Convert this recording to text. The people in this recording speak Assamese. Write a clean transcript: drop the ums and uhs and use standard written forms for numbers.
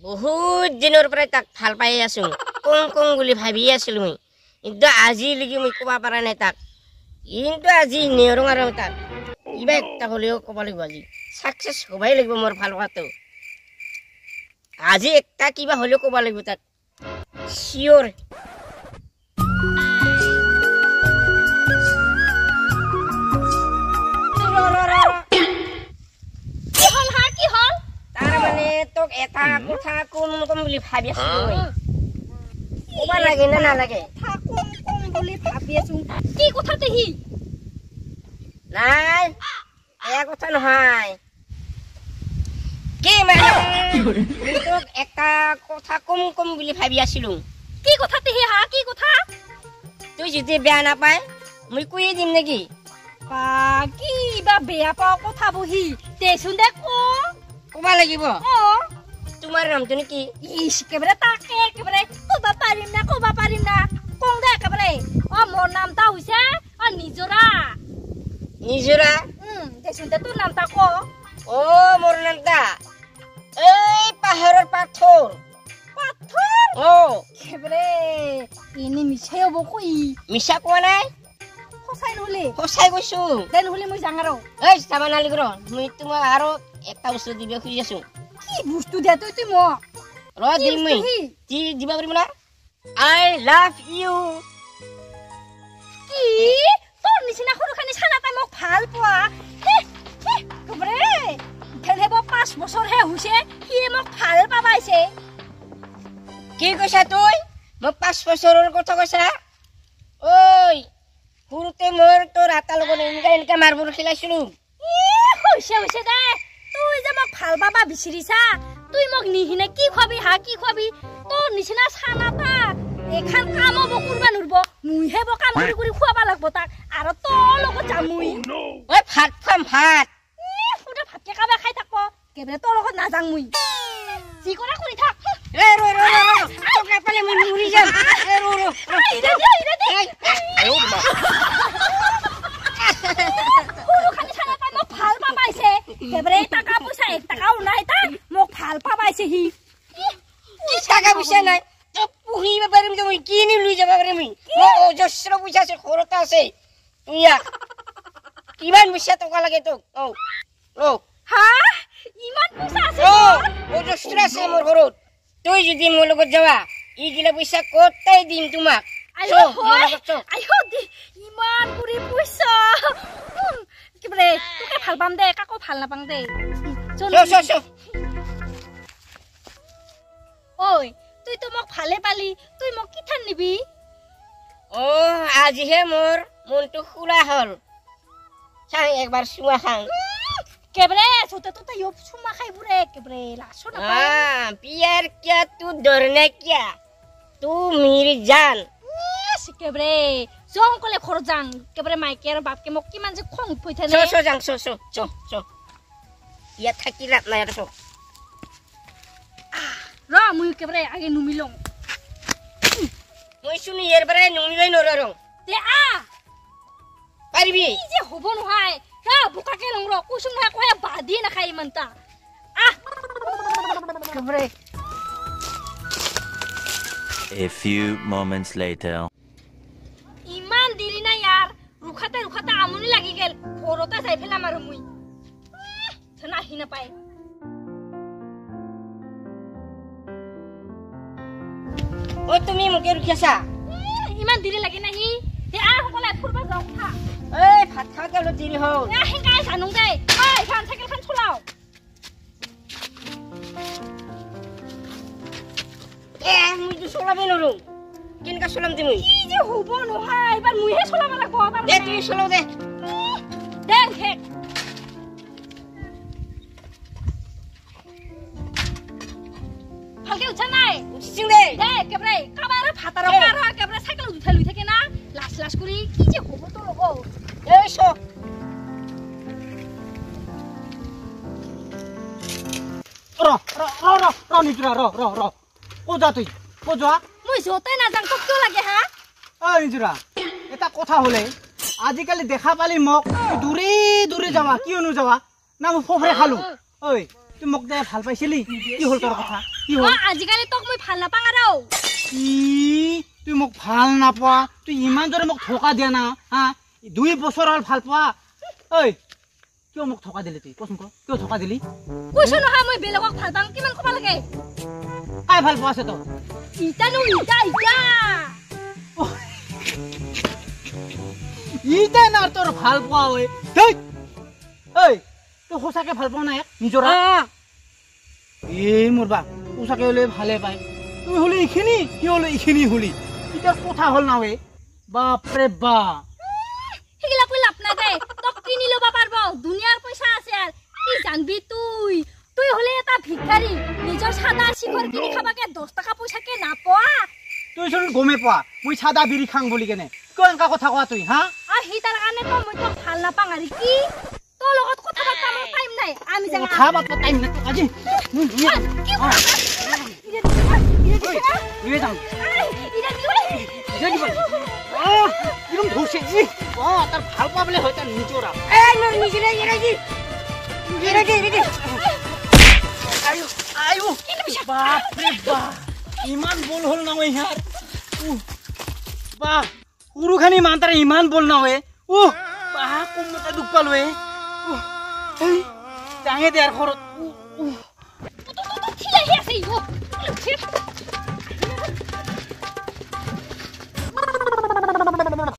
বহুত দিনৰ পৰা তাক ভাল পাই আছো কং বুলি ভাবি আছিলো মই কিন্তু আজি লাগি মই কবা পাৰা নাই তাক কিন্তু আজি নেৰং আৰু তাক কিবা একটা হলেও কব লাগিব আজি সাকসেস হবাই লাগিব মোৰ ভাল পাতো আজি একটা কিবা হলেও কব লাগিব তাক শিওর তোক এটা কথা কম বুলি ভাবি আছো কবা লাগে না নালাগে কম বুলি ভাবি আছো কি কথা তেহি নাই এয়া কথা নহয় কি মানে তোক একটা কথা কম বুলি ভাবি আছিলো কি কথা তেহি হা কি কথা তুই যদি বেয়া নাপায় মই কই দিম নেকি কি বা বেয়া পাও কথা বহি তেছুন দে কবা লাগিব তোমাৰ নামটো কি ইস কেবরে তাকে কেবরে কবা পারিম না কোন দে কেবরে মোর নামটা হইছে নিজরা দেখুন তে তোর নামটা ক মোর নামটা এই পাহাড়ের পাথর কেবরে ইনি মিছাই হব কই মিছা কোৱা নাই সঁচাই কৈছো দেন হলি মই জাঙাৰো এই সামানালি গৰ মই তোমাক আৰু একটা বস্তু দিব খুজি আছো কি বস্তু দে তুই মোক ৰ দিম মই কি দিবা পাৰিম না আই লাভ ইউ কি তোৰ নিচিনা সৰুখানি ছানাটা মোক ভাল পোৱা কবৰে খেলেব 5 বছৰ হে হৈছে কি মোক ভাল পাবাইছে কি কৈছা তুই মোক 5 বছৰৰ কথা কৈছা ঐ সৰুতে মোৰ তোৰ হাতা লগত এনেকা মাৰ্বল খেলাইছিলো হৈছে দে তুই যে মোক ভাল পাবা বিচাৰিছা তুই মোক নিহিনে কি খবি হা কি খবি তোৰ নিচিনা ছানাটা এখান কাম হব কৰবা নৰব মুইহে বকা কৰি খুৱাবা লাগব তাক আৰু তোৰ লগত যাম মুই ঐ ভাত খাম ভাত ফুটা ভাতকে কাবে খাই থাকব কেবৰে তোৰ লগত নাযাং মুই যি কৰা কৰি থাক ৰ তোক নাপালে মই মৰি যাম ইৰে দে সৰুখানি ছানাটা মোক ভাল পাবাইছে কেবৰে টাকা পইচা 1 টাকাও নাই তাক মোক ভাল পাবাইছে হি কি টাকা পইচা নাই তো পুহিব পাৰিম যে মই কিনি লৈ যাব পাৰিম মই অজস্ৰ পইচা আছে খৰতা আছে তুইয়া কিমান পইচা টকা লাগে তোক হা ইমান পইচা আছে অজস্ৰ আছে মোৰ ঘৰত তুই যদি মোৰ লগত যাবা ইগিলা পইচা কতই দিম তোমাক আইও দি ইমান পুৰি পইচা কিবলে তোকে ভাল পাম দে কাকো ভাল নাপাং দে ওই তুই তো মোক ভালে পালি তুই মোক কি ঠান নিবি আজিহে মোৰ মনটো খুলা হল চাই একবাৰ চুমা খাং কেবরে সোতে তো তাই চুমা খাই বুরে কেবরে লাসো না प्यार क्या तू डरने क्या तू मेरी जान কেবরে জং কলে খর জাং কেবরে মাইকে আর বাপকে মোক কিমান যে খং উঠইছে নে সো জাং সো ইয়া থাকি লাভ নাই আৰু ৰ মুই কেবৰে আগে নুমিলং মই শুনি এৰ বাৰে নুমিলাই নৰং তে পাৰিবি কি যে হব নহয় বুকাকে লং ৰ কুসুম না কয় বাদি না খাই মানতা কেবৰে A few moments later ইমান দেৰি না यार ৰুখাতে আমনি লাগি গেল ঘৰতে যাই ফেলাম আৰু মুই থনা হি না পায় ও তুমি মুকে ৰখিছা ইমান দেৰি লাগি নাহি তে সকলে ফুৰবা যাও খা এই ভাত খাওঁতে অলপ দেৰি হ'ল হেঙাই জানো দে এখন চাইকেলখন চলাও মই তো চলাবই নৰো কেনেকা চলাম তুমি কি যে হব নহয় এবাৰ মুইহে চলাব লাগব দে তুমি চলাও দে হেক ভালকে উঠা নাই উঠিছিং দে কেবৰে কাবাৰ ভাতাৰ কাৰ কেবৰে চাইকেল উঠাই লৈ থাকে না লাছ কৰি কি যে হব তো লব এই চ ৰ নিজৰা ৰ ও যা তুই ও যা মই যতে না যাং তোক কিয় লাগে হা ও নিজৰা এটা কথা হলে আজিকালি দেখা পালি মোক দূৰে যাবা কিয়নো যাবা না মই ফফৰে খালো ঐ তুই মোক দে ভাল পাইছিলি কি হল তোৰ কথা কি হ'ল আজিকালি তোক মই ভাল নাপাং আৰু ই তুই মোক ভাল নাপোৱা তুই ইমান দৰে মোক ঠকা দিয়া না হা 2 বছৰ হ'ল ভাল পোৱা ঐ কিয় মোক ঠকা দিলি তুই কচোন ক কিয় ঠকা দিলি কৈছো নহয় মই বেলেগক ভাল পাং কিমান ক'ব লাগে কাই ভাল পোৱা আছে তো ইটানো ইটা ইটা না তোৰ ভাল পোৱা ঐ দেই ঐ তুই সঁচাকে ভাল পোৱা নাই নিজৰ মোৰ বা সঁচাকে হ'লে ভালে পায় তুই হ'লে এইখিনি কি হ'লে এইখিনি হ'লি এতিয়া কথা হ'ল না ঐ বাপৰে বা সেইগিলা কৈ লাভ নাই দে তোক কিনি ল'ব পাৰব দুনিয়াৰ পইচা আছে আৰু কি জানবি তুই হ'লে এটা ভিক্ষাৰী নিজৰ সাদা শিখৰ কিনি খাবাকে 10 টকা পইচাকে নাপোৱা তুই চোন গমে পোৱা মই সাদা বিৰি খাং বুলি কেনে কিয় এনেকা কথা কোৱা তুই হা আৰু সেই তাৰ কাৰণে তো মই তোক ভাল নাপাং আৰু কি তোৰ লগত কথা পাতা মোৰ টাইম নাই আমি যাম কথা পাতা টাইম নাই আজি কি কৰা লৈ যাম কিরম ধরছে তার ভাল পাবলে হয় তার নিজরা বাপরে বাপ ইমান বল হল না ইয়ার বাহ উরুখানি মান তার ইমান বল না হয় ও বাহ কমটা দুখ পালো যাঙে দেয়ার খরচ ঠিক আছে